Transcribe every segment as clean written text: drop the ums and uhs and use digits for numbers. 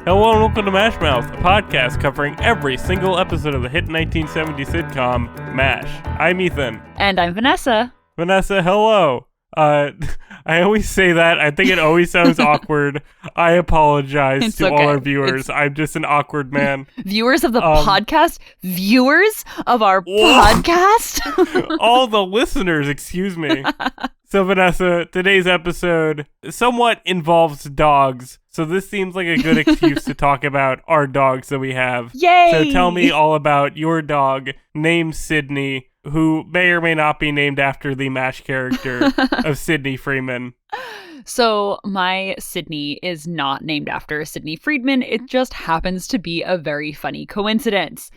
Hello and welcome to MASHmouth, a podcast covering every single episode of the hit 1970s sitcom, MASH. I'm Ethan. And I'm Vanessa. Vanessa, hello. I always say that. I think it always sounds awkward. I apologize to all our viewers. I'm just an awkward man. Viewers of the podcast? Viewers of our podcast? All the listeners, excuse me. So, Vanessa, today's episode somewhat involves dogs. So this seems like a good excuse to talk about our dogs that we have. Yay! So tell me all about your dog named Sydney, who may or may not be named after the MASH character of Sidney Freeman. So my Sydney is not named after Sidney Friedman. It just happens to be a very funny coincidence.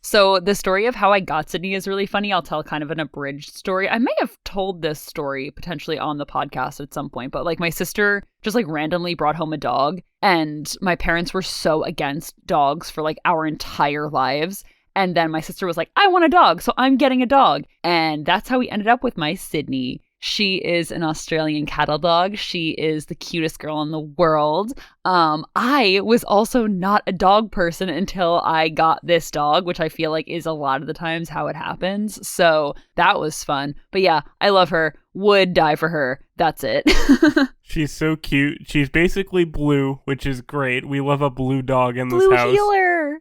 So the story of how I got Sydney is really funny. I'll tell kind of an abridged story. I may have told this story potentially on the podcast at some point, but like my sister just like randomly brought home a dog, and my parents were so against dogs for like our entire lives. And then my sister was like, I want a dog, so I'm getting a dog. And that's how we ended up with my Sydney. She is an Australian cattle dog. She is the cutest girl in the world. I was also not a dog person until I got this dog, which I feel like is a lot of the times how it happens. So that was fun. But yeah, I love her. Would die for her. That's it. She's so cute. She's basically blue, which is great. We love a blue dog in this Blue house. healer.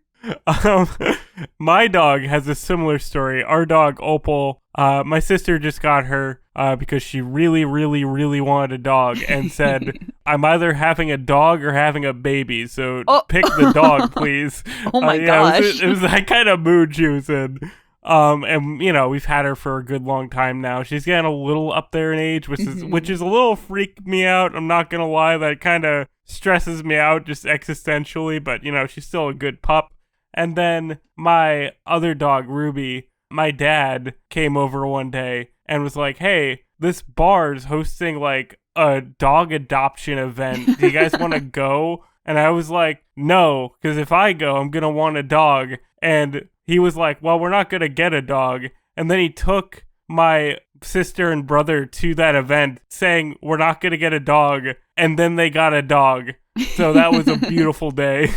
My dog has a similar story. Our dog, Opal, my sister just got her because she really, really, really wanted a dog and said, I'm either having a dog or having a baby, so pick the dog, please. Oh my gosh. It was that kind of mood she was in. And, you know, we've had her for a good long time now. She's getting a little up there in age, which is a little freak me out. I'm not going to lie. That kind of stresses me out just existentially, but, you know, she's still a good pup. And then my other dog, Ruby, my dad came over one day and was like, hey, this bar's hosting like a dog adoption event. Do you guys want to go? And I was like, no, because if I go, I'm going to want a dog. And he was like, well, we're not going to get a dog. And then he took my sister and brother to that event saying, we're not going to get a dog. And then they got a dog. So that was a beautiful day.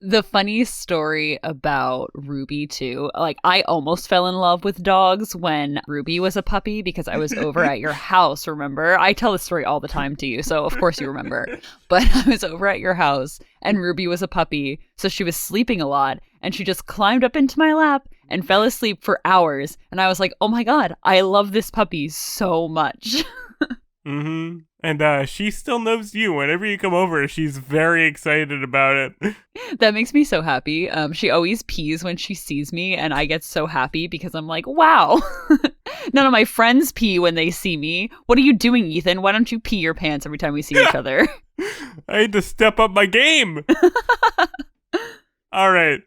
The funny story about Ruby, too, like I almost fell in love with dogs when Ruby was a puppy because I was over at your house, remember? I tell this story all the time to you, so of course you remember. But I was over at your house and Ruby was a puppy, so she was sleeping a lot and she just climbed up into my lap and fell asleep for hours. And I was like, oh my God, I love this puppy so much. Mm-hmm. And she still knows you. Whenever you come over, she's very excited about it. That makes me so happy. She always pees when she sees me, and I get so happy because I'm like, wow. None of my friends pee when they see me. What are you doing, Ethan? Why don't you pee your pants every time we see each other? I had to step up my game. All right.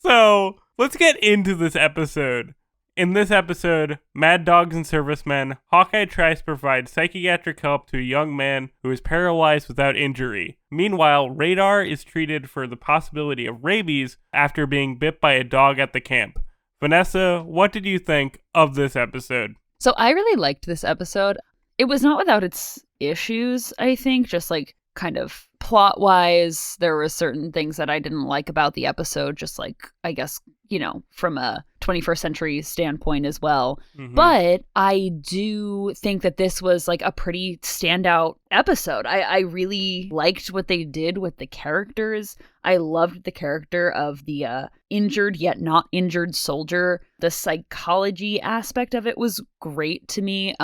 So let's get into this episode. In this episode, Mad Dogs and Servicemen, Hawkeye tries to provide psychiatric help to a young man who is paralyzed without injury. Meanwhile, Radar is treated for the possibility of rabies after being bit by a dog at the camp. Vanessa, what did you think of this episode? So I really liked this episode. It was not without its issues, I think, just like kind of plot-wise. There were certain things that I didn't like about the episode, just like, I guess, you know, from a 21st century standpoint as well. Mm-hmm. But I do think that this was like a pretty standout episode. I really liked what they did with the characters. I loved the character of the injured yet not injured soldier. The psychology aspect of it was great to me.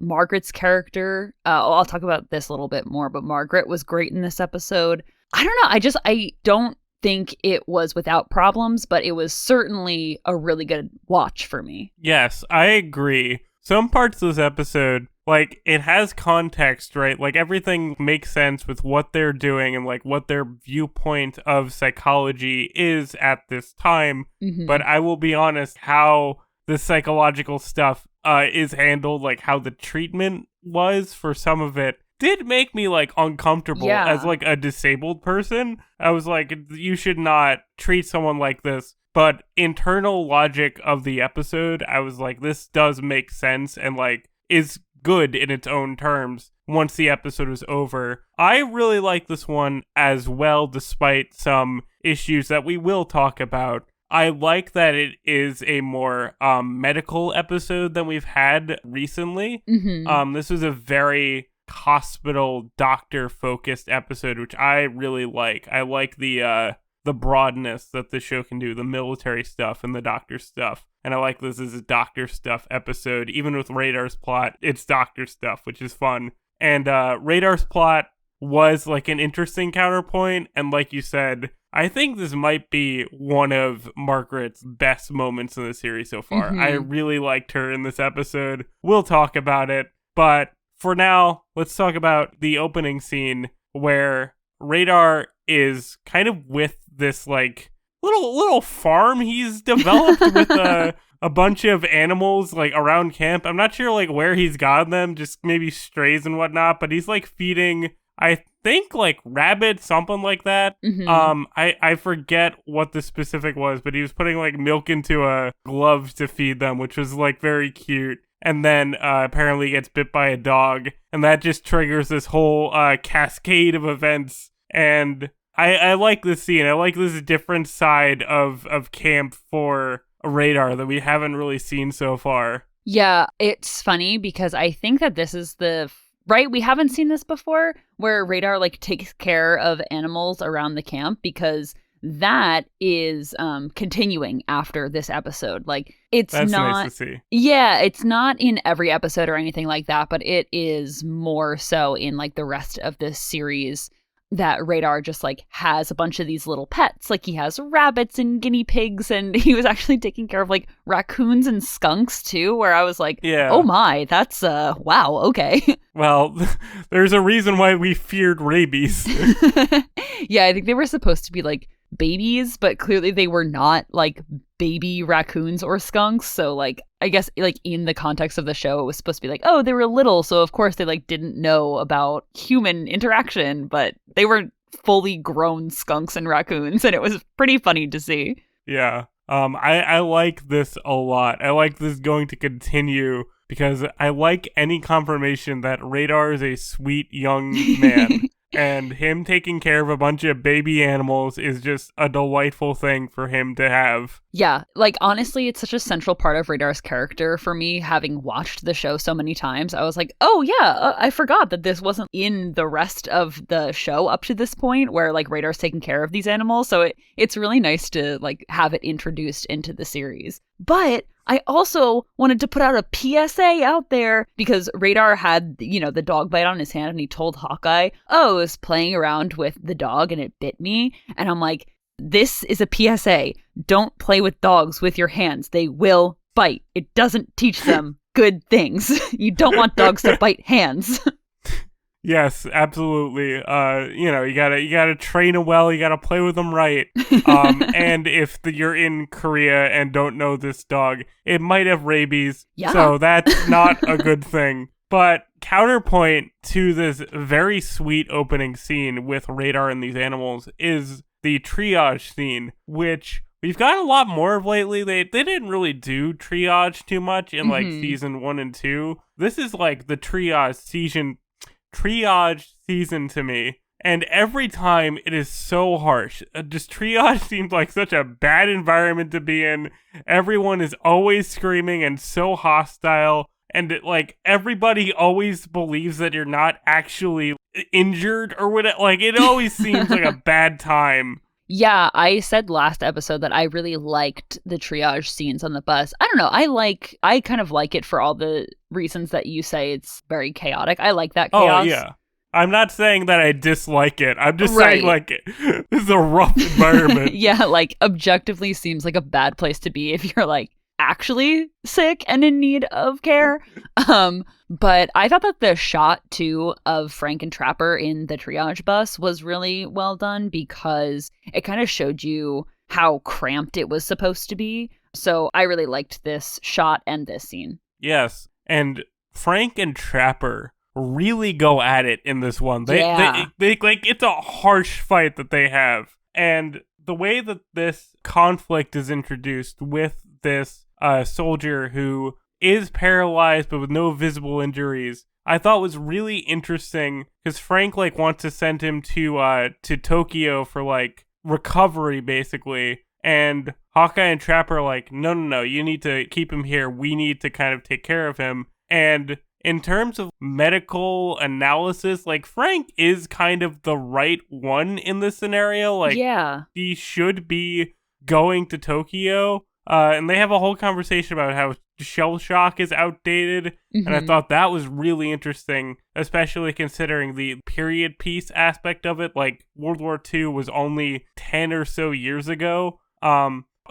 Margaret's character, I'll talk about this a little bit more, but Margaret was great in this episode. I don't know. I don't think it was without problems, but it was certainly a really good watch for me. Yes, I agree. Some parts of this episode, like, it has context, right? Like, everything makes sense with what they're doing and, like, what their viewpoint of psychology is at this time. Mm-hmm. But I will be honest, how the psychological stuff is handled, like, how the treatment was for some of it, did make me, like, uncomfortable as, like, a disabled person. I was like, you should not treat someone like this. But internal logic of the episode, I was like, this does make sense and, like, is good in its own terms once the episode was over. I really like this one as well, despite some issues that we will talk about. I like that it is a more medical episode than we've had recently. This was a very hospital doctor focused episode, which I really like. I like the broadness that the show can do, the military stuff and the doctor stuff. And I like this as a doctor stuff episode. Even with Radar's plot, it's doctor stuff, which is fun. And Radar's plot was like an interesting counterpoint. And like you said, I think this might be one of Margaret's best moments in the series so far. I really liked her in this episode. We'll talk about it. But for now, let's talk about the opening scene where Radar is kind of with this like little farm he's developed with a bunch of animals like around camp. I'm not sure like where he's gotten them, just maybe strays and whatnot, but he's like feeding, I think, like rabbit, something like that. I forget what the specific was, but he was putting like milk into a glove to feed them, which was like very cute. And then apparently gets bit by a dog, and that just triggers this whole cascade of events. And I like this scene. I like this different side of camp for Radar that we haven't really seen so far. Yeah, it's funny because I think that this is right, we haven't seen this before, where Radar like takes care of animals around the camp, because that is continuing after this episode. Like, that's not nice to see. Yeah, it's not in every episode or anything like that, but it is more so in like the rest of this series, that Radar just like has a bunch of these little pets. Like, he has rabbits and guinea pigs, and he was actually taking care of like raccoons and skunks too, where I was like, oh my, that's wow, okay. Well, there's a reason why we feared rabies. Yeah, I think they were supposed to be like babies, but clearly they were not like baby raccoons or skunks. So like, I guess like in the context of the show, it was supposed to be like, oh, they were little, so of course they like didn't know about human interaction, but they were fully grown skunks and raccoons, and it was pretty funny to see. Yeah. I like this a lot. I like this going to continue because I like any confirmation that Radar is a sweet young man. And him taking care of a bunch of baby animals is just a delightful thing for him to have. Yeah, like honestly, it's such a central part of Radar's character for me, having watched the show so many times. I was like, oh yeah, I forgot that this wasn't in the rest of the show up to this point, where like Radar's taking care of these animals. So it's really nice to like have it introduced into the series. But I also wanted to put out a PSA out there, because Radar had, the dog bite on his hand, and he told Hawkeye, oh, I was playing around with the dog and it bit me. And I'm like, this is a PSA. Don't play with dogs with your hands. They will bite. It doesn't teach them good things. You don't want dogs to bite hands. Yes, absolutely. You gotta train them well. You gotta play with them right. And if you're in Korea and don't know this dog, it might have rabies. Yeah. So that's not a good thing. But counterpoint to this very sweet opening scene with Radar and these animals is the triage scene, which we've got a lot more of lately. They didn't really do triage too much in like season 1 and 2. This is like the triage season to me, and every time it is so harsh. Just triage seems like such a bad environment to be in. Everyone is always screaming and so hostile, and everybody always believes that you're not actually injured or whatever. Like, it always seems like a bad time. Yeah, I said last episode that I really liked the triage scenes on the bus. I don't know, I kind of like it for all the reasons that you say. It's very chaotic. I like that chaos. Oh, yeah. I'm not saying that I dislike it. I'm just saying, this is a rough environment. Yeah, objectively seems like a bad place to be if you're, actually sick and in need of care. But I thought that the shot, too, of Frank and Trapper in the triage bus was really well done, because it kind of showed you how cramped it was supposed to be. So I really liked this shot and this scene. Yes, and Frank and Trapper really go at it in this one. They it's a harsh fight that they have. And the way that this conflict is introduced with this soldier who is paralyzed but with no visible injuries, I thought was really interesting because Frank like wants to send him to Tokyo for like recovery basically, and Hawkeye and Trapper are like, no, you need to keep him here. We need to kind of take care of him. And in terms of medical analysis, like Frank is kind of the right one in this scenario. Like, yeah, he should be going to Tokyo. And they have a whole conversation about how shell shock is outdated. mm-hmm. And I thought that was really interesting, especially considering the period piece aspect of it. Like, World War II was only 10 or so years ago.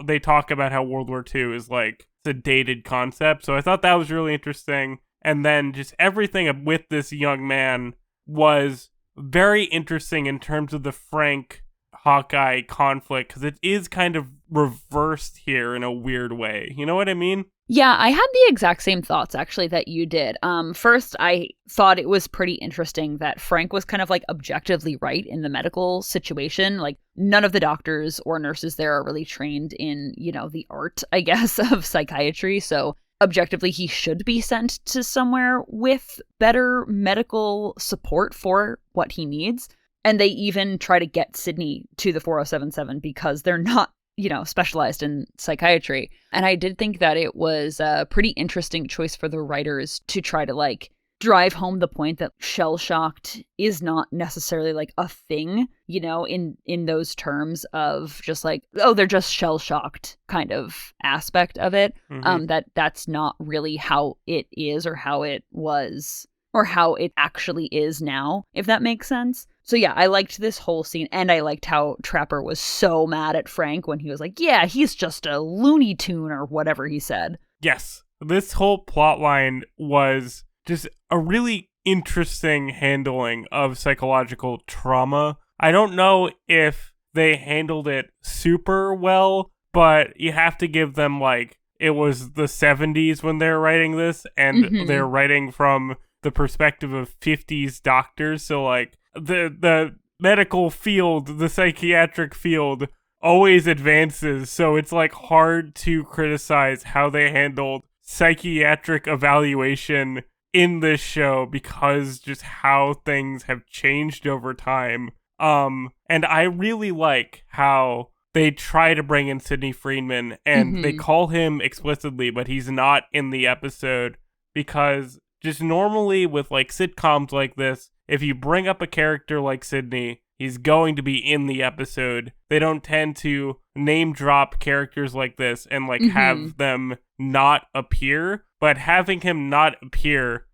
They talk about how World War II is like, it's a dated concept. So I thought that was really interesting. And then just everything with this young man was very interesting in terms of the Frank Hawkeye conflict, because it is kind of reversed here in a weird way. You know what I mean? Yeah, I had the exact same thoughts actually that you did. First, I thought it was pretty interesting that Frank was kind of like objectively right in the medical situation. Like, none of the doctors or nurses there are really trained in, you know, the art, I guess, of psychiatry. So objectively, he should be sent to somewhere with better medical support for what he needs. And they even try to get Sydney to the 4077 because they're not, you know, specialized in psychiatry. And I did think that it was a pretty interesting choice for the writers to try to like drive home the point that shell-shocked is not necessarily like a thing, you know, in those terms of just like, oh, they're just shell-shocked kind of aspect of it. Mm-hmm. That's not really how it is or how it was or how it actually is now, if that makes sense. So yeah, I liked this whole scene, and I liked how Trapper was so mad at Frank when he was like, yeah, he's just a Looney Tune or whatever he said. Yes, this whole plot line was just a really interesting handling of psychological trauma. I don't know if they handled it super well, but you have to give them, like, it was the 70s when they were writing this, and they're writing from the perspective of 50s doctors, so, like, the medical field, the psychiatric field, always advances, so it's, like, hard to criticize how they handled psychiatric evaluation in this show because just how things have changed over time. And I really like how they try to bring in Sidney Freedman, and they call him explicitly, but he's not in the episode, because just normally with like sitcoms like this, if you bring up a character like Sidney, he's going to be in the episode. They don't tend to name drop characters like this and like have them not appear, but having him not appear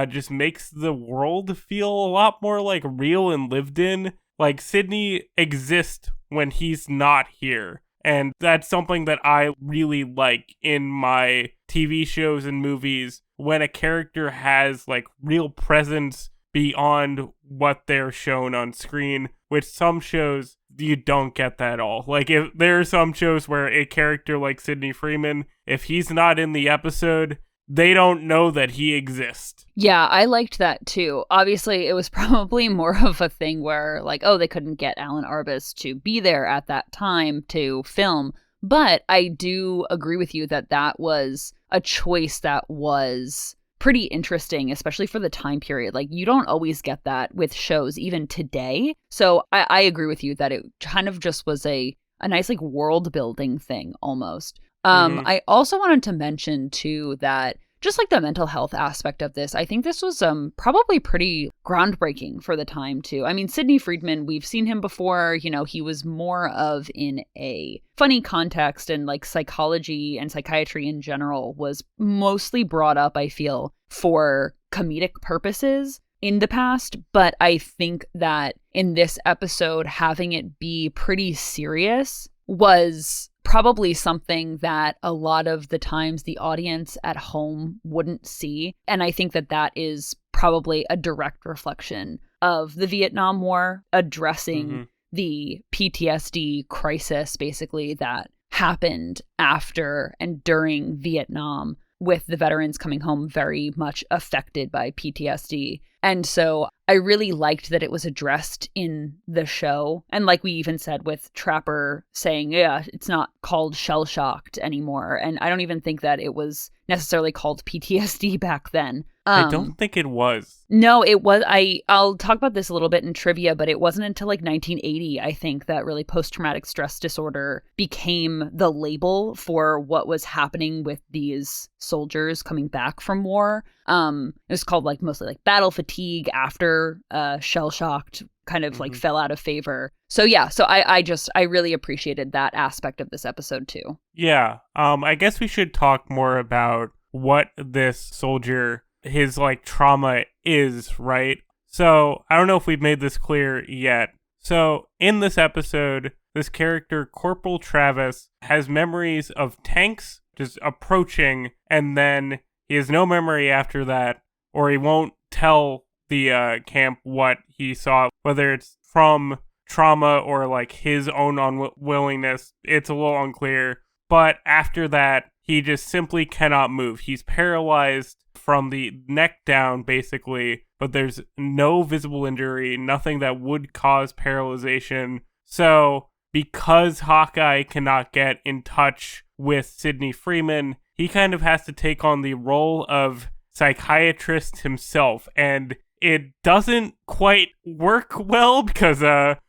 just makes the world feel a lot more like real and lived in. Like, Sidney exists when he's not here. And that's something that I really like in my TV shows and movies, when a character has like real presence beyond what they're shown on screen, which some shows you don't get that at all. Like, if there are some shows where a character like Sidney Freeman, if he's not in the episode, they don't know that he exists. Yeah, I liked that too. Obviously, it was probably more of a thing where, like, oh, they couldn't get Alan Arbus to be there at that time to film. But I do agree with you that that was a choice that was pretty interesting, especially for the time period. Like, you don't always get that with shows, even today. So I agree with you that it kind of just was a nice, like, world building thing almost. I also wanted to mention too that just like the mental health aspect of this, I think this was probably pretty groundbreaking for the time too. I mean, Sidney Freedman, we've seen him before, you know, he was more of in a funny context, and like psychology and psychiatry in general was mostly brought up, I feel, for comedic purposes in the past. But I think that in this episode, having it be pretty serious was probably something that a lot of the times the audience at home wouldn't see. And I think that that is probably a direct reflection of the Vietnam War, addressing the PTSD crisis, basically, that happened after and during Vietnam, with the veterans coming home very much affected by PTSD. And so I really liked that it was addressed in the show. And like we even said with Trapper saying, yeah, it's not called shell-shocked anymore. And I don't even think that it was necessarily called PTSD back then. I don't think it was. No, it was. I'll talk about this a little bit in trivia, but it wasn't until like 1980, I think, that really post-traumatic stress disorder became the label for what was happening with these soldiers coming back from war. It was called like mostly like battle fatigue after shell-shocked kind of like fell out of favor. So yeah, so I really appreciated that aspect of this episode too. Yeah, I guess we should talk more about what this soldier, his like trauma is, right? So I don't know if we've made this clear yet. So in this episode, this character, Corporal Travis, has memories of tanks just approaching, and then he has no memory after that, or he won't tell the camp what he saw, whether it's from trauma or like his own unwillingness. It's a little unclear. But after that, he just simply cannot move. He's paralyzed from the neck down, basically, but there's no visible injury, nothing that would cause paralyzation. So, because Hawkeye cannot get in touch with Sidney Freeman, he kind of has to take on the role of psychiatrist himself, and it doesn't quite work well because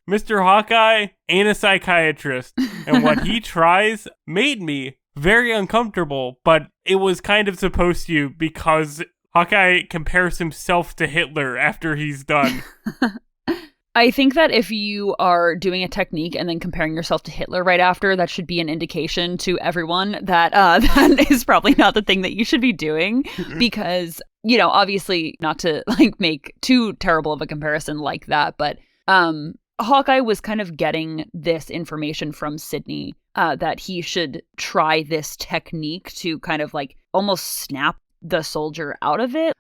Mr. Hawkeye ain't a psychiatrist, and what he tries made me very uncomfortable, but it was kind of supposed to because Hawkeye compares himself to Hitler after he's done. I think that if you are doing a technique and then comparing yourself to Hitler right after, that should be an indication to everyone that that is probably not the thing that you should be doing because, you know, obviously not to like make too terrible of a comparison like that, but Hawkeye was kind of getting this information from Sidney that he should try this technique to kind of like almost snap the soldier out of it,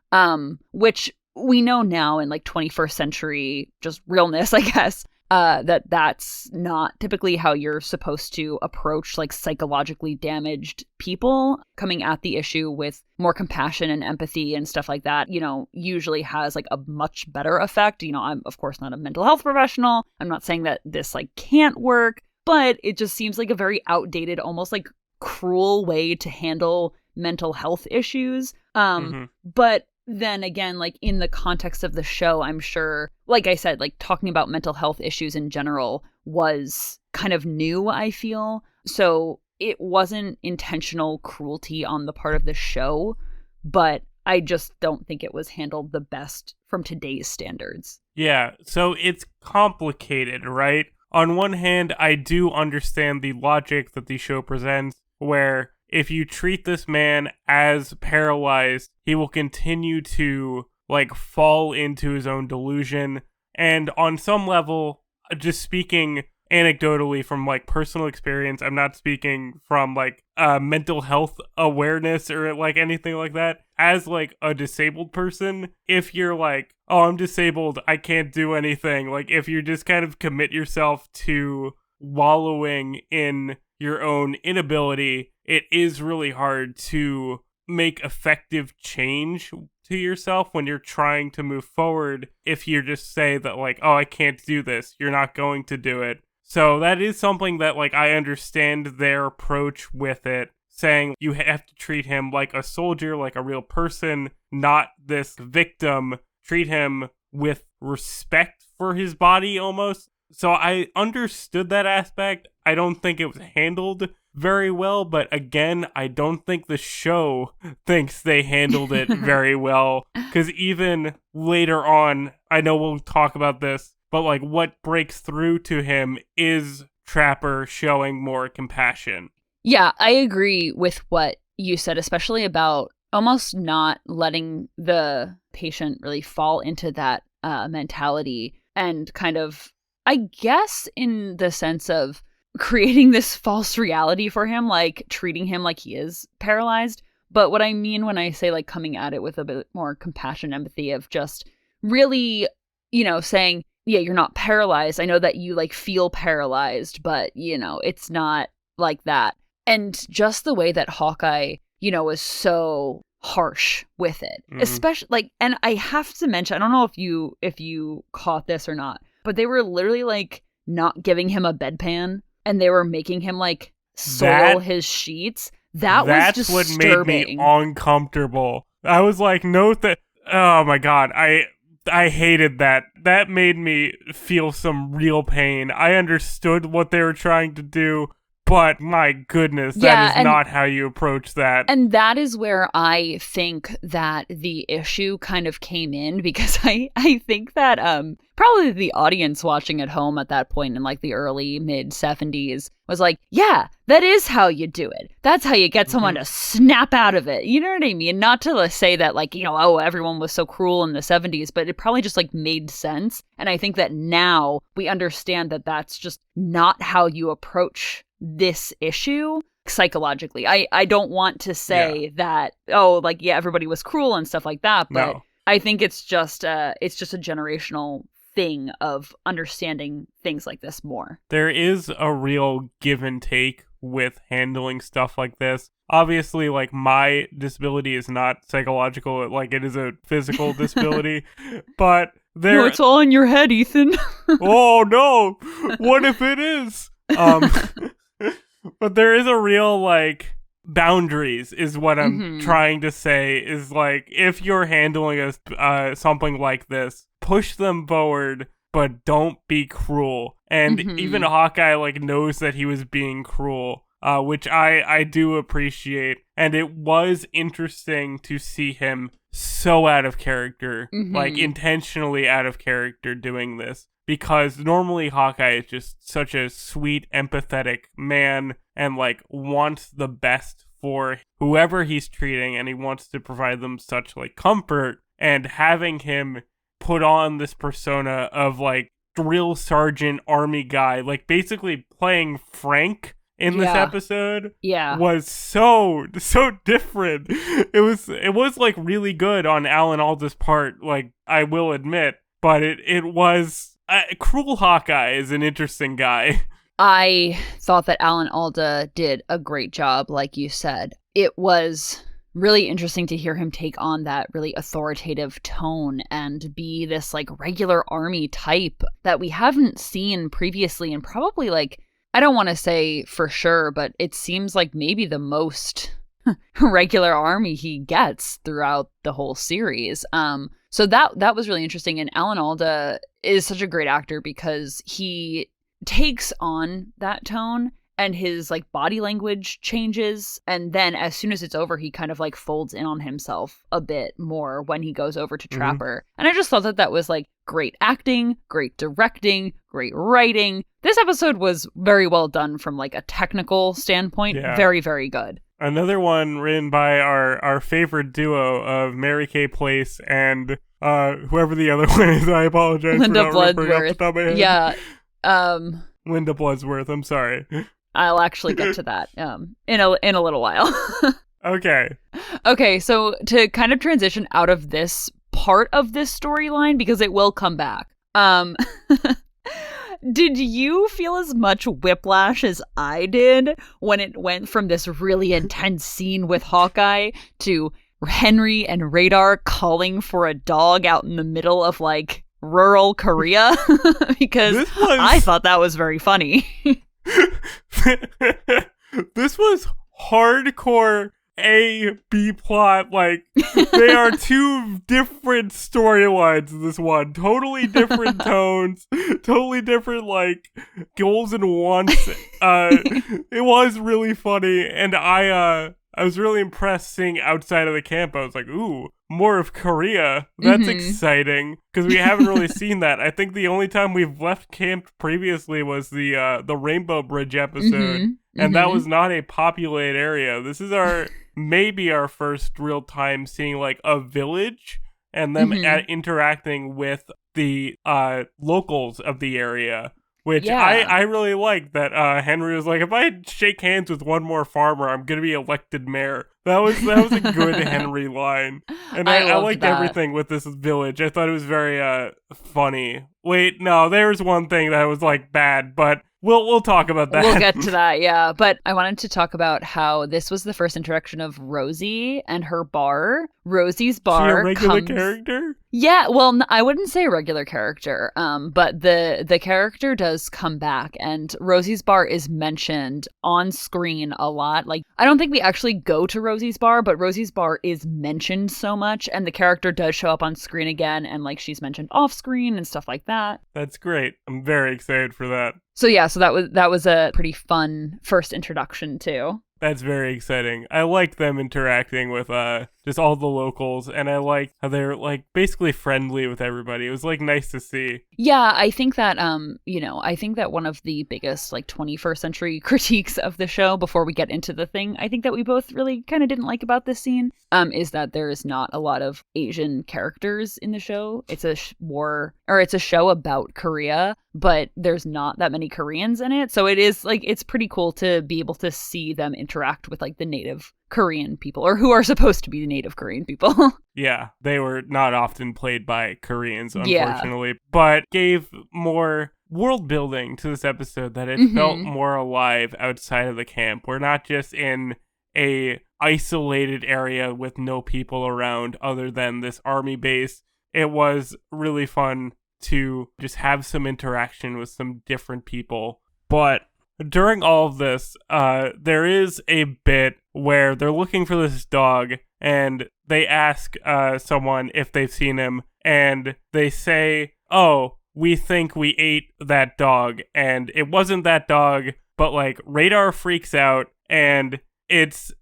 which we know now in like 21st century just realness, I guess, that's not typically how you're supposed to approach like psychologically damaged people. Coming at the issue with more compassion and empathy and stuff like that, you know, usually has like a much better effect. You know, I'm of course not a mental health professional. I'm not saying that this like can't work, but it just seems like a very outdated, almost like cruel way to handle mental health issues. But then again, like in the context of the show, I'm sure, like I said, like talking about mental health issues in general was kind of new, I feel. So it wasn't intentional cruelty on the part of the show, but I just don't think it was handled the best from today's standards. Yeah, so it's complicated, right? On one hand, I do understand the logic that the show presents, where if you treat this man as paralyzed, he will continue to, like, fall into his own delusion. And on some level, just speaking anecdotally from, like, personal experience, I'm not speaking from, like, mental health awareness or, like, anything like that. As, like, a disabled person, if you're like, oh, I'm disabled, I can't do anything. Like, if you just kind of commit yourself to wallowing in your own inability, it is really hard to make effective change to yourself when you're trying to move forward. If you just say that, like, oh, I can't do this, you're not going to do it. So that is something that, like, I understand their approach with it, saying you have to treat him like a soldier, like a real person, not this victim. Treat him with respect for his body almost. So I understood that aspect. I don't think it was handled very well, but again, I don't think the show thinks they handled it very well, because even later on, I know we'll talk about this, but like what breaks through to him is Trapper showing more compassion. Yeah, I agree with what you said, especially about almost not letting the patient really fall into that mentality and kind of, I guess, in the sense of creating this false reality for him, like treating him like he is paralyzed. But what I mean when I say like coming at it with a bit more compassion, empathy, of just really, you know, saying, yeah, you're not paralyzed. I know that you like feel paralyzed, but you know, it's not like that. And just the way that Hawkeye, you know, was so harsh with it. Especially like, and I have to mention, I don't know if you caught this or not, but they were literally like not giving him a bedpan and they were making him like soil his sheets. That's was disturbing. What made me uncomfortable. I was like, oh my God, I hated that. That made me feel some real pain. I understood what they were trying to do, but my goodness, that is not how you approach that. And that is where I think that the issue kind of came in, because I think that probably the audience watching at home at that point in like the early mid 70s was like, yeah, that is how you do it. That's how you get someone to snap out of it. You know what I mean? Not to say that like, you know, oh, everyone was so cruel in the 70s, but it probably just like made sense. And I think that now we understand that that's just not how you approach this issue psychologically. I don't want to say that, oh, like, yeah, everybody was cruel and stuff like that, but no. I think it's just a generational thing of understanding things like this more. There is a real give and take with handling stuff like this. Obviously, like, my disability is not psychological, like, it is a physical disability, but no, it's all in your head, Ethan. Oh, no! What if it is? But there is a real, like, boundaries is what I'm trying to say, is, like, if you're handling something like this, push them forward, but don't be cruel. And even Hawkeye, like, knows that he was being cruel, which I do appreciate. And it was interesting to see him so out of character, like, intentionally out of character doing this. Because normally Hawkeye is just such a sweet, empathetic man and, like, wants the best for whoever he's treating, and he wants to provide them such, like, comfort. And having him put on this persona of, like, drill sergeant army guy, like, basically playing Frank in this episode was so different. It was, like, really good on Alan Alda's part, like, I will admit, but it was... Cruel Hawkeye is an interesting guy. I thought that Alan Alda did a great job, like you said. It was really interesting to hear him take on that really authoritative tone and be this like regular army type that we haven't seen previously, and probably like, I don't want to say for sure, but it seems like maybe the most regular army he gets throughout the whole series. So that was really interesting. And Alan Alda is such a great actor because he takes on that tone and his like body language changes. And then as soon as it's over, he kind of like folds in on himself a bit more when he goes over to Trapper. And I just thought that was like great acting, great directing, great writing. This episode was very well done from like a technical standpoint. Yeah. Very, very good. Another one written by our favorite duo of Mary Kay Place and whoever the other one is. I apologize Linda for not remembering off the top of my head. Yeah. Linda Bloodsworth, I'm sorry. I'll actually get to that in a little while. Okay. Okay, so to kind of transition out of this part of this storyline, because it will come back. Did you feel as much whiplash as I did when it went from this really intense scene with Hawkeye to Henry and Radar calling for a dog out in the middle of, like, rural Korea? Because I thought that was very funny. This was hardcore A-B plot. Like, they are two different storylines in this one. Totally different tones. Totally different, like, goals and wants. It was really funny. And I was really impressed seeing outside of the camp. I was like, ooh, more of Korea. That's exciting. Because we haven't really seen that. I think the only time we've left camp previously was the Rainbow Bridge episode. And that was not a populated area. This is maybe our first real time seeing like a village and them interacting with the locals of the area, which I really like that. Henry was like, if I shake hands with one more farmer, I'm gonna be elected mayor. That was a good Henry line, and I liked everything with this village. I thought it was very funny. Wait, no, there's one thing that was like bad, but We'll talk about that. We'll get to that, yeah. But I wanted to talk about how this was the first introduction of Rosie and her bar. Rosie's bar. She a regular character? Yeah, well, I wouldn't say a regular character, but the character does come back, and Rosie's bar is mentioned on screen a lot. Like, I don't think we actually go to Rosie's bar, but Rosie's bar is mentioned so much, and the character does show up on screen again, and like she's mentioned off screen and stuff like that. That's great. I'm very excited for that. So yeah, so that was a pretty fun first introduction too. That's very exciting. I like them interacting with just all the locals, and I like how they're like basically friendly with everybody. It was like nice to see. Yeah, I think that I think that one of the biggest like 21st century critiques of the show, before we get into the thing, I think that we both really kind of didn't like about this scene, is that there is not a lot of Asian characters in the show. It's a it's a show about Korea, but there's not that many Koreans in it. So it is like, it's pretty cool to be able to see them interact with like the native Korean people, or who are supposed to be the native Korean people. Yeah, they were not often played by Koreans, unfortunately, but gave more world building to this episode, that it felt more alive outside of the camp. We're not just in a isolated area with no people around other than this army base. It was really fun to just have some interaction with some different people. But during all of this, there is a bit where they're looking for this dog, and they ask someone if they've seen him, and they say, "Oh, we think we ate that dog," and it wasn't that dog, but like Radar freaks out, and it's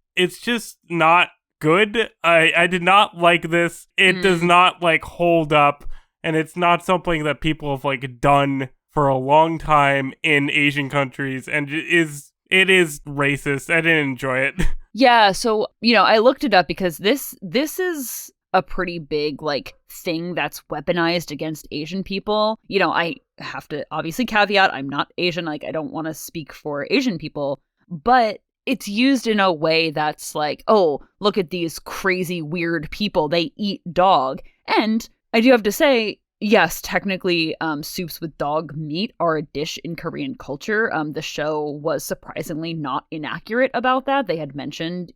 just not good. I did not like this. It does not like hold up, and it's not something that people have like done for a long time in Asian countries, and it is racist. I didn't enjoy it. Yeah, so, I looked it up because this is a pretty big, like, thing that's weaponized against Asian people. I have to obviously caveat, I'm not Asian, like, I don't want to speak for Asian people, but it's used in a way that's like, oh, look at these crazy, weird people, they eat dog. And I do have to say, yes, technically, soups with dog meat are a dish in Korean culture. The show was surprisingly not inaccurate about that. They had mentioned,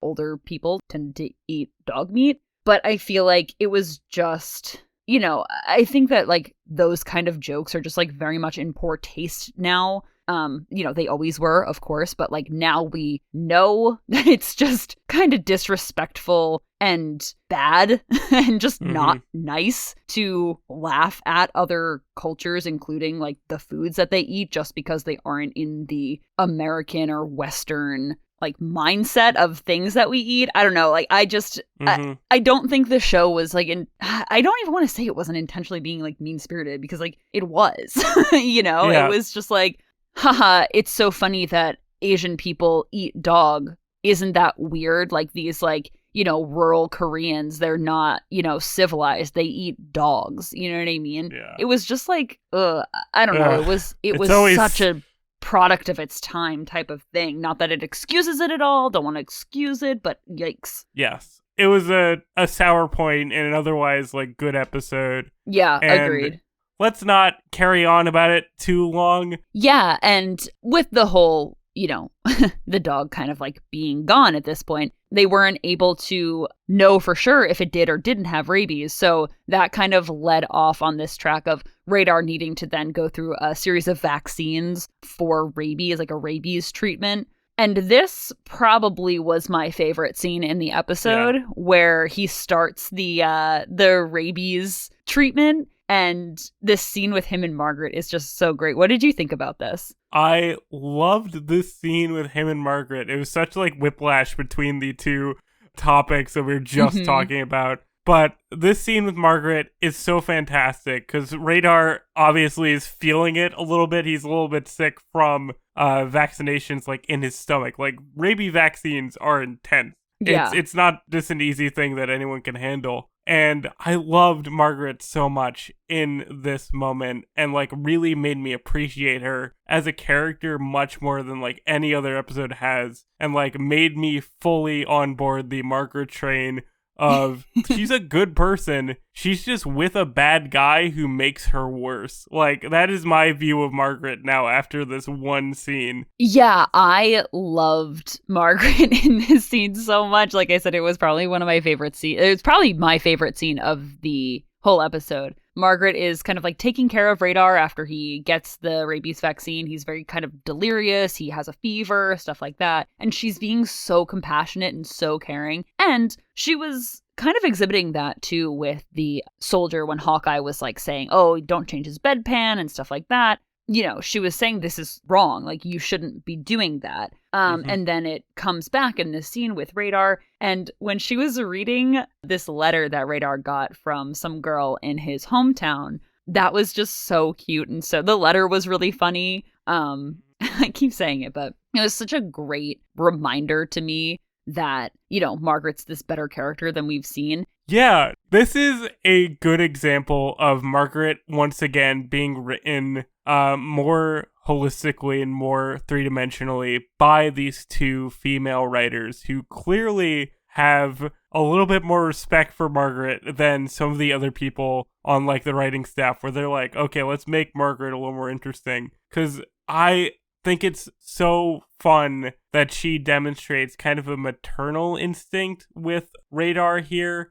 older people tend to eat dog meat. But I feel like it was just, I think that, like, those kind of jokes are just, like, very much in poor taste now. They always were, of course, but like now we know that it's just kind of disrespectful and bad and just not nice to laugh at other cultures, including like the foods that they eat, just because they aren't in the American or Western like mindset of things that we eat. I don't know. Like, I just, I don't think the show was like, I don't even want to say it wasn't intentionally being like mean spirited, because like it was, It was just like, haha, it's so funny that Asian people eat dog. Isn't that weird? Like these like, rural Koreans, they're not, civilized. They eat dogs. You know what I mean? Yeah. It was just like, I don't know. It was always such a product of its time type of thing. Not that it excuses it at all. Don't want to excuse it, but yikes. Yes. It was a sour point in an otherwise like good episode. Yeah, agreed. Let's not carry on about it too long. Yeah, and with the whole, the dog kind of like being gone at this point, they weren't able to know for sure if it did or didn't have rabies. So that kind of led off on this track of Radar needing to then go through a series of vaccines for rabies, like a rabies treatment. And this probably was my favorite scene in the episode, where he starts the rabies treatment. And this scene with him and Margaret is just so great. What did you think about this? I loved this scene with him and Margaret. It was such like whiplash between the two topics that we were just talking about. But this scene with Margaret is so fantastic because Radar obviously is feeling it a little bit. He's a little bit sick from vaccinations like in his stomach. Like rabies vaccines are intense. Yeah. It's not just an easy thing that anyone can handle. And I loved Margaret so much in this moment, and like really made me appreciate her as a character much more than like any other episode has, and like made me fully on board the Margaret train of she's a good person. She's just with a bad guy who makes her worse. Like, that is my view of Margaret now after this one scene. Yeah, I loved Margaret in this scene so much. Like I said, it was probably one of my favorite scenes. It's probably my favorite scene of the whole episode. Margaret is kind of like taking care of Radar after he gets the rabies vaccine. He's very kind of delirious. He has a fever, stuff like that. And she's being so compassionate and so caring. And she was kind of exhibiting that too with the soldier when Hawkeye was like saying, oh, don't change his bedpan and stuff like that. You know, she was saying this is wrong. Like, you shouldn't be doing that. And then it comes back in this scene with Radar. And when she was reading this letter that Radar got from some girl in his hometown, that was just so cute. And so the letter was really funny. I keep saying it, but it was such a great reminder to me that, you know, Margaret's this better character than we've seen. Yeah, this is a good example of Margaret once again being written more holistically and more three-dimensionally by these two female writers who clearly have a little bit more respect for Margaret than some of the other people on like the writing staff, where they're like, okay, let's make Margaret a little more interesting. Because I think it's so fun that she demonstrates kind of a maternal instinct with Radar here.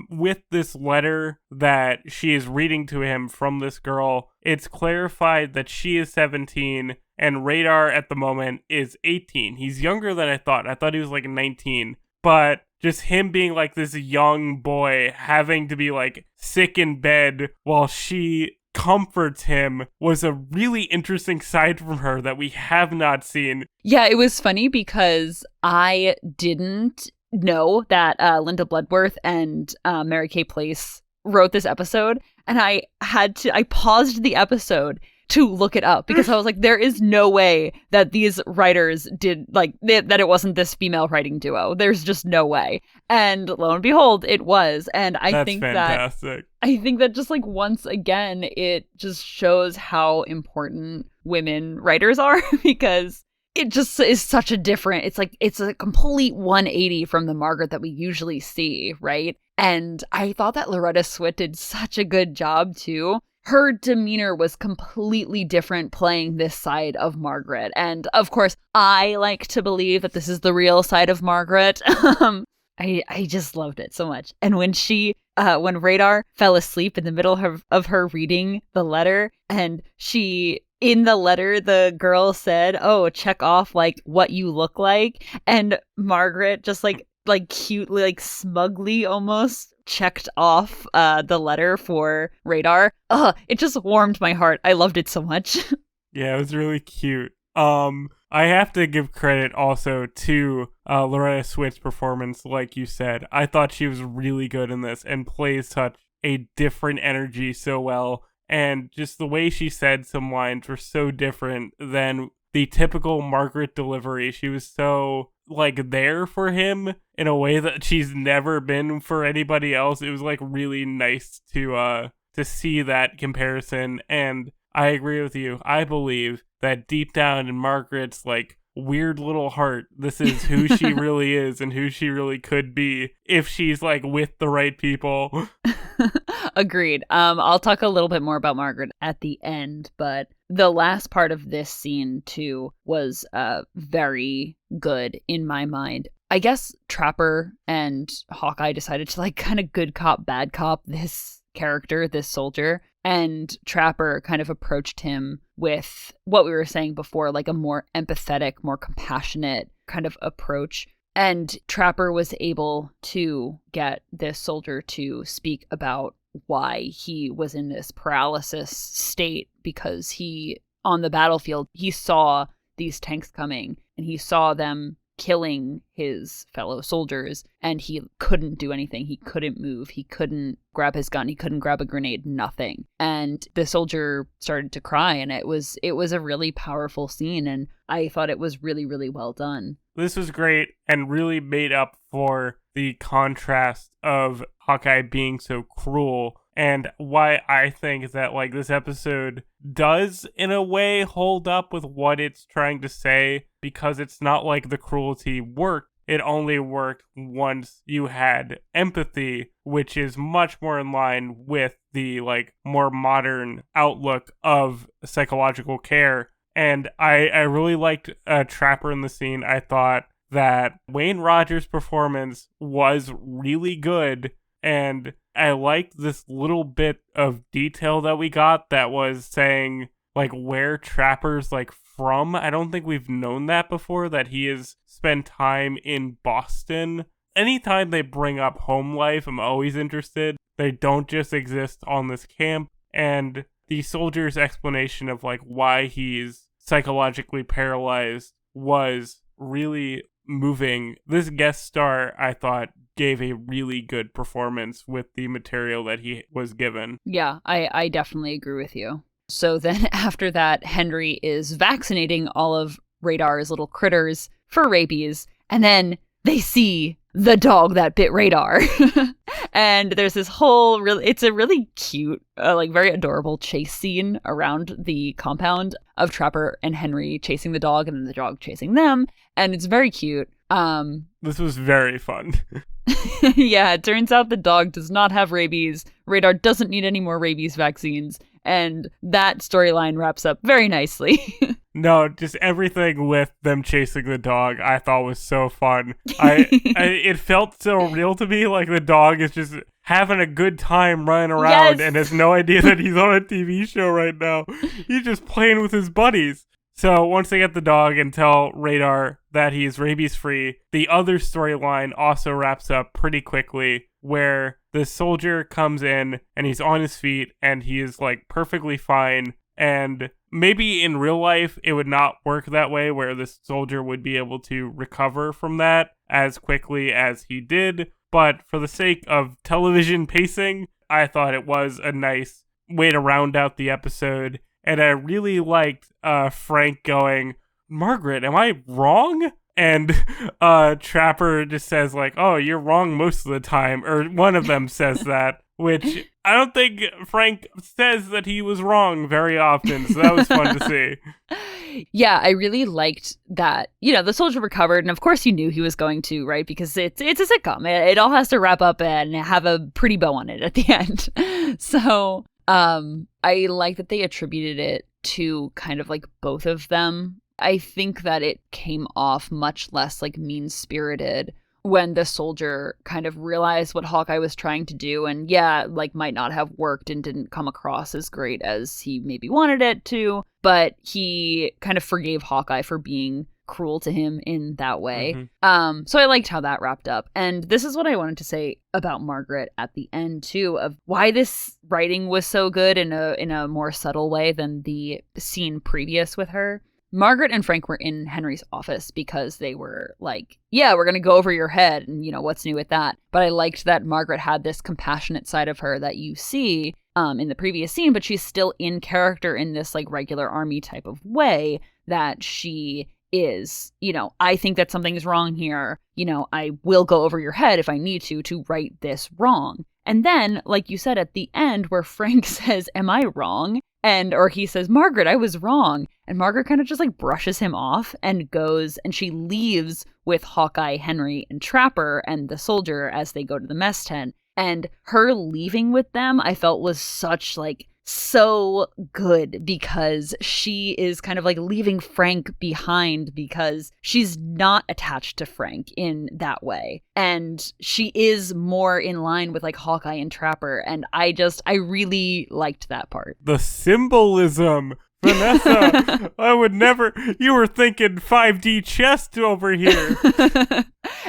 With this letter that she is reading to him from this girl, it's clarified that she is 17 and Radar at the moment is 18. He's younger than I thought. I thought he was like 19. But just him being like this young boy having to be like sick in bed while she comforts him was a really interesting side from her that we have not seen. Yeah, it was funny because I didn't know that Linda Bloodworth and Mary Kay Place wrote this episode, and I paused the episode to look it up because I was like, there is no way that these writers did like that it wasn't this female writing duo. There's just no way. And lo and behold, it was. And That's fantastic. I think that just like once again, it just shows how important women writers are because it just is such a different, it's a complete 180 from the Margaret that we usually see, right? And I thought that Loretta Swit did such a good job too. Her demeanor was completely different playing this side of Margaret. And of course, I like to believe that this is the real side of Margaret. I just loved it so much. And when when Radar fell asleep in the middle of her reading the letter, and in the letter, the girl said, oh, check off like what you look like. And Margaret just like cutely, like smugly almost checked off the letter for Radar. It just warmed my heart. I loved it so much. Yeah, it was really cute. I have to give credit also to Loretta Swit's performance, like you said. I thought she was really good in this and plays such a different energy so well. And just the way she said some lines were so different than the typical Margaret delivery. She was so like there for him in a way that she's never been for anybody else. It was like really nice to see that comparison. And I agree with you. I believe that deep down in Margaret's like weird little heart, this is who she really is and who she really could be if she's like with the right people. Agreed. I'll talk a little bit more about Margaret at the end, but the last part of this scene too was very good in my mind. I guess Trapper and Hawkeye decided to like kind of good cop, bad cop this character, this soldier. And Trapper kind of approached him with what we were saying before, like a more empathetic, more compassionate kind of approach. And Trapper was able to get this soldier to speak about why he was in this paralysis state, because on the battlefield, he saw these tanks coming and he saw them killing his fellow soldiers, and he couldn't do anything. He couldn't move. He couldn't grab his gun. He couldn't grab a grenade, nothing. And the soldier started to cry, and it was a really powerful scene, and I thought it was really, really well done. This was great and really made up for the contrast of Hawkeye being so cruel, and why I think that like this episode does in a way hold up with what it's trying to say, because it's not like the cruelty worked, it only worked once you had empathy, which is much more in line with the like more modern outlook of psychological care. And I really liked Trapper in the scene. I thought that Wayne Rogers' performance was really good, and I liked this little bit of detail that we got that was saying like where Trapper's like from. I don't think we've known that before, that he has spent time in Boston. Anytime they bring up home life, I'm always interested. They don't just exist on this camp. And the soldier's explanation of like why he's psychologically paralyzed was really moving. This guest star, I thought, gave a really good performance with the material that he was given. Yeah, I definitely agree with you. So then after that, Henry is vaccinating all of Radar's little critters for rabies, and then they see the dog that bit Radar. And there's this whole it's a really cute, like very adorable chase scene around the compound of Trapper and Henry chasing the dog and then the dog chasing them. And it's very cute. This was very fun. Yeah, it turns out the dog does not have rabies. Radar doesn't need any more rabies vaccines. And that storyline wraps up very nicely. No, just everything with them chasing the dog I thought was so fun. It felt so real to me, like the dog is just having a good time running around and has no idea that he's on a TV show right now. He's just playing with his buddies. So once they get the dog and tell Radar that he's rabies-free, the other storyline also wraps up pretty quickly, where the soldier comes in and he's on his feet and he is like perfectly fine. And maybe in real life it would not work that way, where the soldier would be able to recover from that as quickly as he did. But for the sake of television pacing, I thought it was a nice way to round out the episode. And I really liked Frank going, "Margaret, am I wrong?" And Trapper just says like, "Oh, you're wrong most of the time." Or one of them says that, which I don't think Frank says that he was wrong very often. So that was fun to see. Yeah, I really liked that, the soldier recovered. And of course you knew he was going to, right? Because it's a sitcom. It all has to wrap up and have a pretty bow on it at the end. So I like that they attributed it to kind of like both of them. I think that it came off much less like mean-spirited when the soldier kind of realized what Hawkeye was trying to do, and like might not have worked and didn't come across as great as he maybe wanted it to, but he kind of forgave Hawkeye for being cruel to him in that way. Mm-hmm. So I liked how that wrapped up. And this is what I wanted to say about Margaret at the end too, of why this writing was so good in a more subtle way than the scene previous with her. Margaret and Frank were in Henry's office because they were like, yeah, we're going to go over your head and, what's new with that. But I liked that Margaret had this compassionate side of her that you see in the previous scene, but she's still in character in this like regular army type of way that she is, I think that something is wrong here. I will go over your head if I need to right this wrong. And then, like you said at the end where Frank says, "Am I wrong?" Or he says, "Margaret, I was wrong." And Margaret kind of just like brushes him off and goes, and she leaves with Hawkeye, Henry, and Trapper and the soldier as they go to the mess tent. And her leaving with them, I felt was such like so good, because she is kind of like leaving Frank behind because she's not attached to Frank in that way. And she is more in line with like Hawkeye and Trapper. And I really liked that part. The symbolism. Vanessa, I would never. You were thinking 5D chest over here.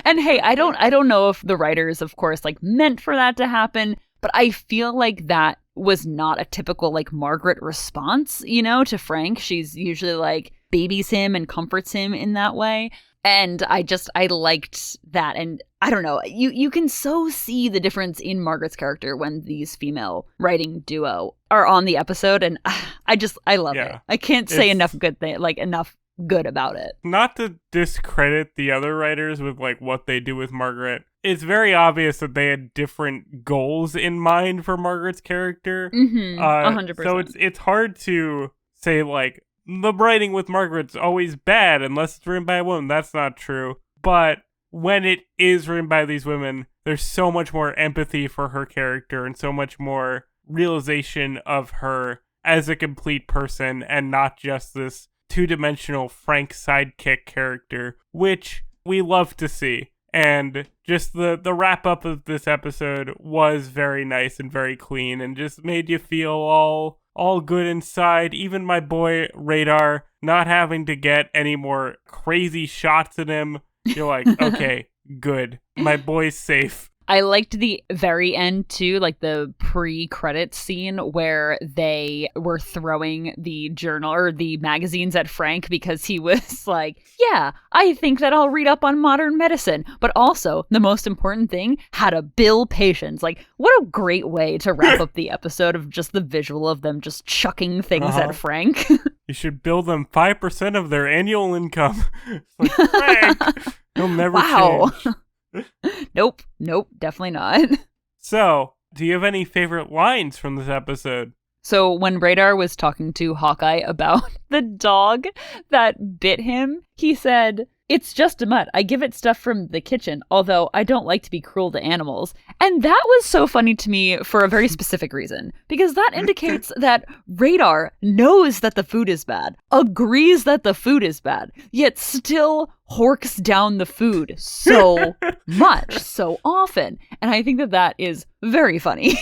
And hey, I don't know if the writers, of course, like meant for that to happen, but I feel like that was not a typical like Margaret response, to Frank. She's usually like babies him and comforts him in that way. And I liked that. And I don't know, you can so see the difference in Margaret's character when these female writing duo are on the episode. And I love it. I can't say enough good about it. Not to discredit the other writers with like what they do with Margaret. It's very obvious that they had different goals in mind for Margaret's character. 100%. So it's hard to say like the writing with Margaret's always bad unless it's written by a woman. That's not true. But when it is written by these women, there's so much more empathy for her character and so much more realization of her as a complete person and not just this two-dimensional Frank sidekick character, which we love to see. And just the wrap-up of this episode was very nice and very clean and just made you feel all good inside. Even my boy Radar not having to get any more crazy shots at him. You're like, okay, good. My boy's safe. I liked the very end too, like the pre-credits scene where they were throwing the journal or the magazines at Frank because he was like, yeah, I think that I'll read up on modern medicine. But also, the most important thing, how to bill patients. Like, what a great way to wrap up the episode of just the visual of them just chucking things at Frank. You should bill them 5% of their annual income. It's like, Frank, he'll never change. Nope, definitely not. So, do you have any favorite lines from this episode? So when Radar was talking to Hawkeye about the dog that bit him, he said, "It's just a mutt. I give it stuff from the kitchen, although I don't like to be cruel to animals." And that was so funny to me for a very specific reason, because that indicates that Radar knows that the food is bad, agrees that the food is bad, yet still horks down the food so much, so often. And I think that that is very funny.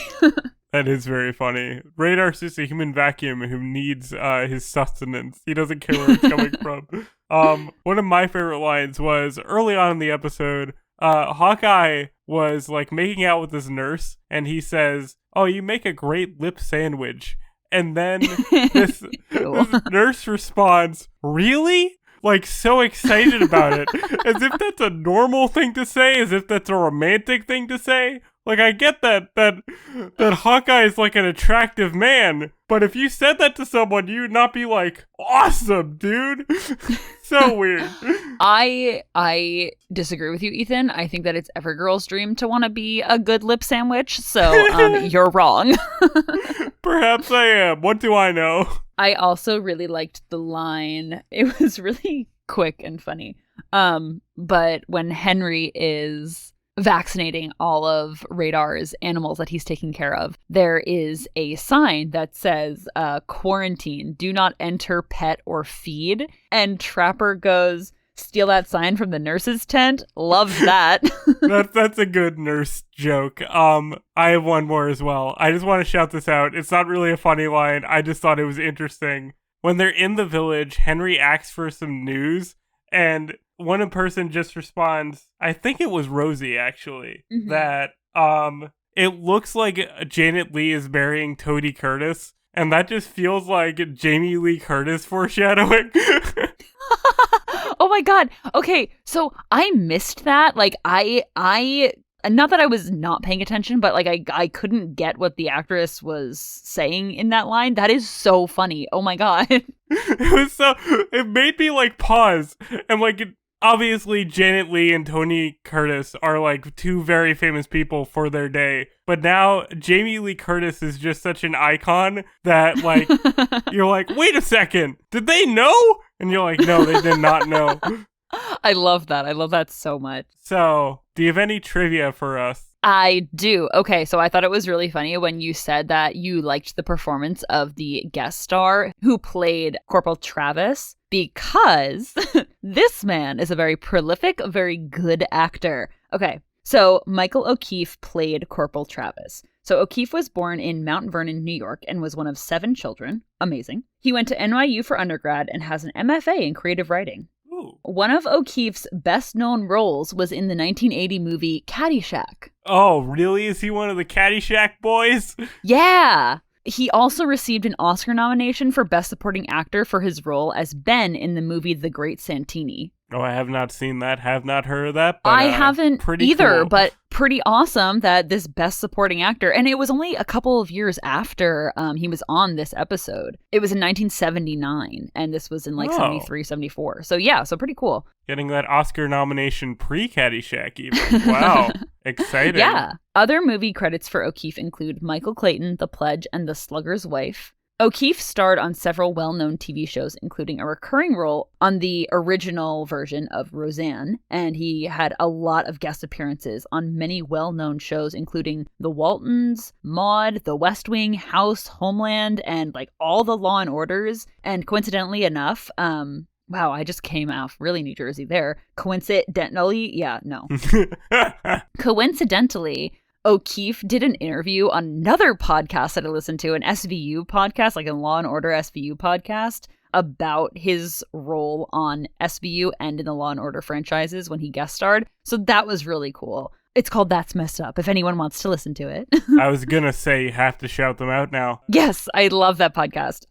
That is very funny. Radar's just a human vacuum who needs his sustenance. He doesn't care where it's coming from. One of my favorite lines was early on in the episode, Hawkeye was like making out with this nurse, and he says, "Oh, you make a great lip sandwich." And then this nurse responds, "Really?" Like, so excited about it. As if that's a normal thing to say, as if that's a romantic thing to say. Like, I get that Hawkeye is like an attractive man, but if you said that to someone, you'd not be like, "Awesome, dude." So weird. I disagree with you, Ethan. I think that it's every girl's dream to want to be a good lip sandwich, so you're wrong. Perhaps I am. What do I know? I also really liked the line. It was really quick and funny. But when Henry is vaccinating all of Radar's animals that he's taking care of, there is a sign that says, "Quarantine, do not enter, pet, or feed." And Trapper goes, "Steal that sign from the nurse's tent." Love that. That's a good nurse joke. I have one more as well. I just want to shout this out. It's not really a funny line. I just thought it was interesting. When they're in the village, Henry asks for some news, and one person just responds, I think it was Rosie actually, that it looks like Janet Leigh is marrying Toady Curtis, and that just feels like Jamie Lee Curtis foreshadowing. Oh my god. Okay, so I missed that. Like I not that I was not paying attention, but like I couldn't get what the actress was saying in that line. That is so funny. Oh my god. It made me like pause and like obviously Janet Leigh and Tony Curtis are like two very famous people for their day, but now Jamie Lee Curtis is just such an icon that like you're like, wait a second, did they know? And you're like, no, they did not know. I love that. I love that so much. So, do you have any trivia for us? I do. Okay, so I thought it was really funny when you said that you liked the performance of the guest star who played Corporal Travis, because this man is a very prolific, very good actor. Okay, so Michael O'Keefe played Corporal Travis. So O'Keefe was born in Mount Vernon, New York, and was one of 7 children. Amazing. He went to NYU for undergrad and has an MFA in creative writing. Ooh. One of O'Keefe's best-known roles was in the 1980 movie Caddyshack. Oh, really? Is he one of the Caddyshack boys? Yeah! He also received an Oscar nomination for Best Supporting Actor for his role as Ben in the movie The Great Santini. Oh, I have not seen that, have not heard of that. But, I haven't either, cool. But pretty awesome that this Best Supporting Actor, and it was only a couple of years after he was on this episode. It was in 1979, and this was in like 73, 74. So yeah, so pretty cool. Getting that Oscar nomination pre-Caddyshack even. Wow. Exciting. Yeah. Other movie credits for O'Keefe include Michael Clayton, The Pledge, and The Slugger's Wife. O'Keefe starred on several well-known TV shows, including a recurring role on the original version of Roseanne, and he had a lot of guest appearances on many well-known shows, including The Waltons, Maude, The West Wing, House, Homeland, and like all the Law and Orders. And coincidentally enough, wow, I just came off really New Jersey there. Coincidentally, O'Keefe did an interview on another podcast that I listened to, an SVU podcast, like a Law and Order SVU podcast, about his role on SVU and in the Law and Order franchises when he guest starred. So that was really cool. It's called That's Messed Up, if anyone wants to listen to it. I was going to say you have to shout them out now. Yes, I love that podcast.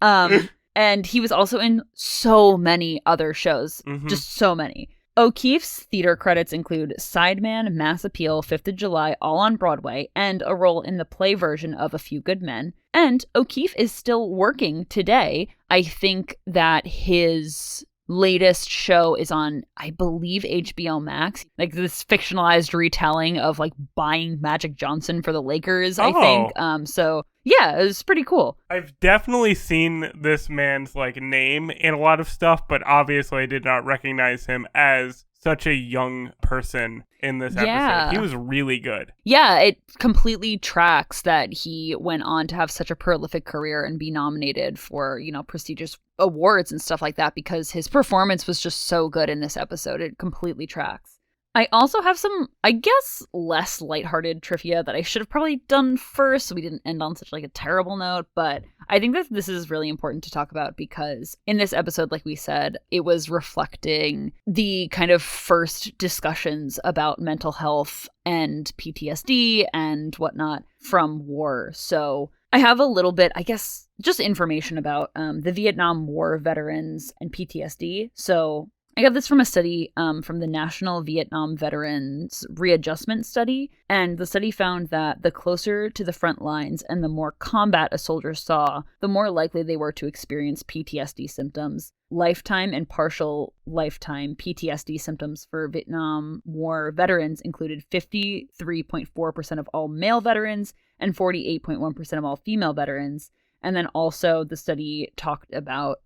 And he was also in so many other shows, just so many. O'Keefe's theater credits include Sideman, Mass Appeal, 5th of July, all on Broadway, and a role in the play version of A Few Good Men. And O'Keefe is still working today. I think that his latest show is on, I believe, HBO Max. Like this fictionalized retelling of like buying Magic Johnson for the Lakers, I think. So yeah, it was pretty cool. I've definitely seen this man's like name in a lot of stuff, but obviously I did not recognize him as such a young person in this episode. He was really good. Yeah, it completely tracks that he went on to have such a prolific career and be nominated for, you know, prestigious awards and stuff like that because his performance was just so good in this episode. It completely tracks. I also have some, I guess, less lighthearted trivia that I should have probably done first so we didn't end on such like a terrible note, but I think that this is really important to talk about because in this episode, like we said, it was reflecting the kind of first discussions about mental health and PTSD and whatnot from war. So I have a little bit, I guess, just information about the Vietnam War veterans and PTSD. So I got this from a study from the National Vietnam Veterans Readjustment Study, and the study found that the closer to the front lines and the more combat a soldier saw, the more likely they were to experience PTSD symptoms. Lifetime and partial lifetime PTSD symptoms for Vietnam War veterans included 53.4% of all male veterans and 48.1% of all female veterans. And then also the study talked about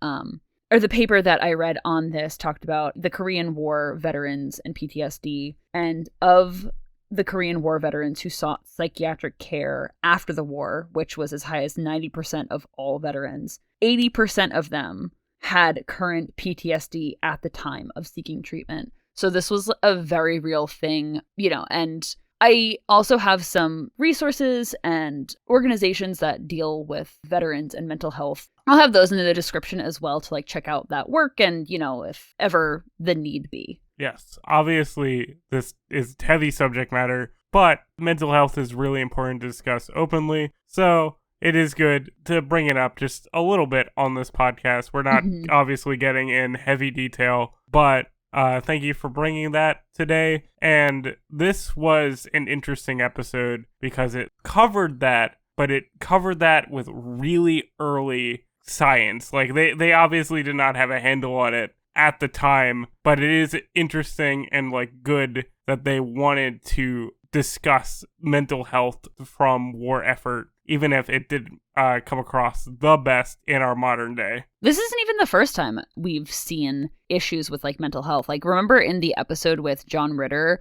or the paper that I read on this talked about the Korean War veterans and PTSD. And of the Korean War veterans who sought psychiatric care after the war, which was as high as 90% of all veterans, 80% of them had current PTSD at the time of seeking treatment. So this was a very real thing, you know, and I also have some resources and organizations that deal with veterans and mental health. I'll have those in the description as well to like check out that work and, you know, if ever the need be. Yes, obviously this is heavy subject matter, but mental health is really important to discuss openly. So it is good to bring it up just a little bit on this podcast. We're not obviously getting in heavy detail, but thank you for bringing that today. And this was an interesting episode because it covered that, but it covered that with really early science. Like they obviously did not have a handle on it at the time, but it is interesting and like good that they wanted to discuss mental health from war effort, even if it didn't come across the best in our modern day. This isn't even the first time we've seen issues with like mental health. Like remember in the episode with John Ritter,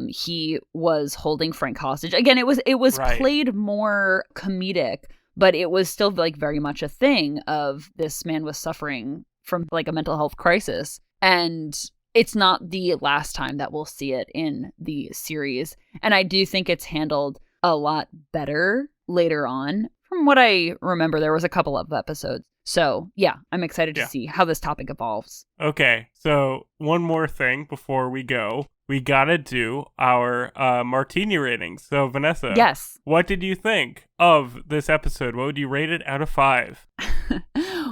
he was holding Frank hostage. Again, it was right. Played more comedic, but it was still like very much a thing of this man was suffering from like a mental health crisis. And it's not the last time that we'll see it in the series. And I do think it's handled a lot better later on. From what I remember, there was a couple of episodes. So yeah, I'm excited to see how this topic evolves. Okay, so one more thing before we go. We gotta do our martini ratings. So Vanessa, yes, what did you think of this episode? What would you rate it out of 5?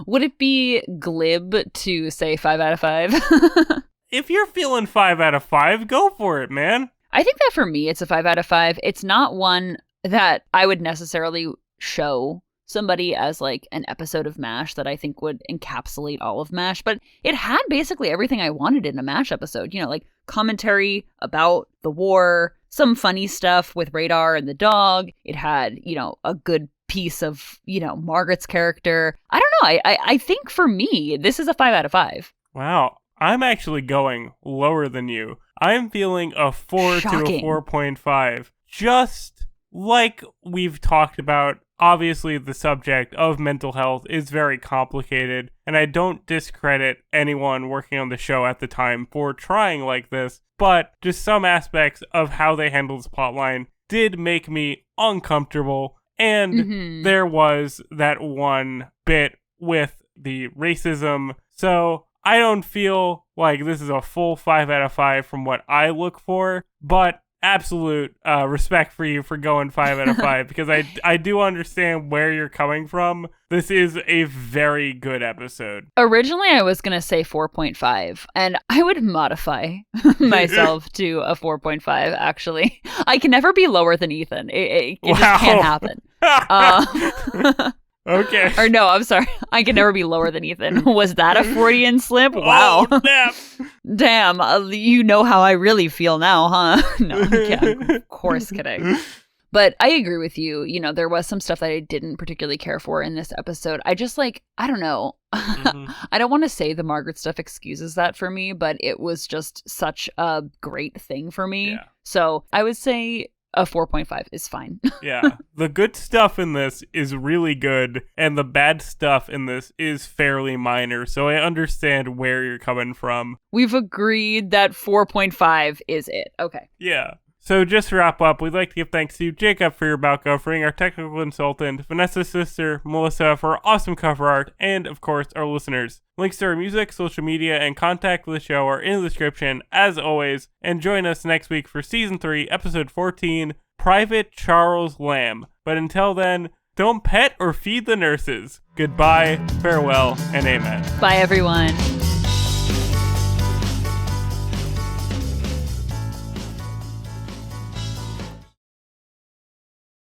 Would it be glib to say 5 out of 5? If you're feeling 5 out of 5, go for it, man. I think that for me, it's a 5 out of 5. It's not one that I would necessarily show somebody as like an episode of MASH that I think would encapsulate all of MASH, but it had basically everything I wanted in a MASH episode, you know, like commentary about the war, some funny stuff with Radar and the dog. It had, you know, a good piece of, Margaret's character. I don't know. I think for me, this is a 5 out of 5. Wow. I'm actually going lower than you. I'm feeling a 4 Shocking. to a 4.5. Just like we've talked about, obviously the subject of mental health is very complicated, and I don't discredit anyone working on the show at the time for trying like this, but just some aspects of how they handled this plotline did make me uncomfortable, and there was that one bit with the racism, so I don't feel like this is a full 5 out of 5 from what I look for, but absolute respect for you for going 5 out of 5 because I do understand where you're coming from. This is a very good episode. Originally, I was going to say 4.5, and I would modify myself to a 4.5, actually. I can never be lower than Ethan. It just can't happen. Okay. Or no, I'm sorry. I can never be lower than Ethan. Was that a Freudian slip? Wow. Oh, snap. Damn. You know how I really feel now, huh? No, I'm kidding. Of course kidding. But I agree with you. There was some stuff that I didn't particularly care for in this episode. I just I don't know. I don't want to say the Margaret stuff excuses that for me, but it was just such a great thing for me. Yeah. So I would say a 4.5 is fine. Yeah. The good stuff in this is really good, and the bad stuff in this is fairly minor, so I understand where you're coming from. We've agreed that 4.5 is it. Okay. Yeah. So just to wrap up, we'd like to give thanks to Jacob for your bout covering, our technical consultant, Vanessa's sister, Melissa, for awesome cover art, and, of course, our listeners. Links to our music, social media, and contact with the show are in the description, as always, and join us next week for Season 3, Episode 14, Private Charles Lamb. But until then, don't pet or feed the nurses. Goodbye, farewell, and amen. Bye, everyone.